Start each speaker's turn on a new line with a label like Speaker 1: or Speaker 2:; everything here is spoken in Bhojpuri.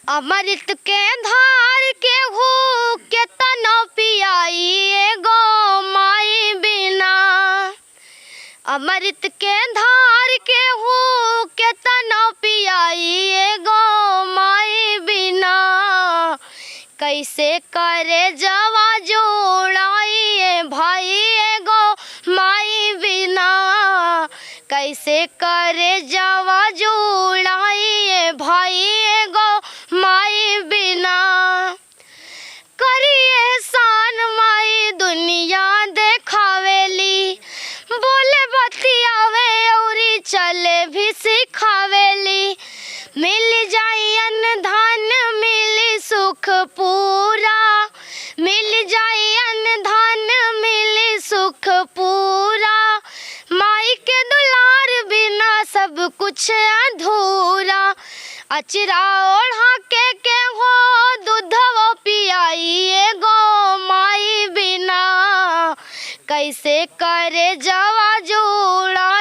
Speaker 1: अमृत के धार के हो के तना पियाई गो माई बिना। अमृत के धार के हो के तना पियाई गो माई बिना। कैसे करे जवा जोड़ाई भाई गो माई बिना। कैसे करे जवा जोड़ाई भाई गो माई बिना। करिए एहसान माई दुनिया देखावेली। बोले बतियावे औरी चले भी सिखावेली। मिल जाई अन्न धन मिली सुख पूरा। मिल जाई अन्न धन मिली सुख पूरा। माई के दुलार बिना सब कुछ अधूरा। अचरा ओढ़ा के हो दूधवा पियाई गो माई बिना। कैसे करे जवा जोड़ा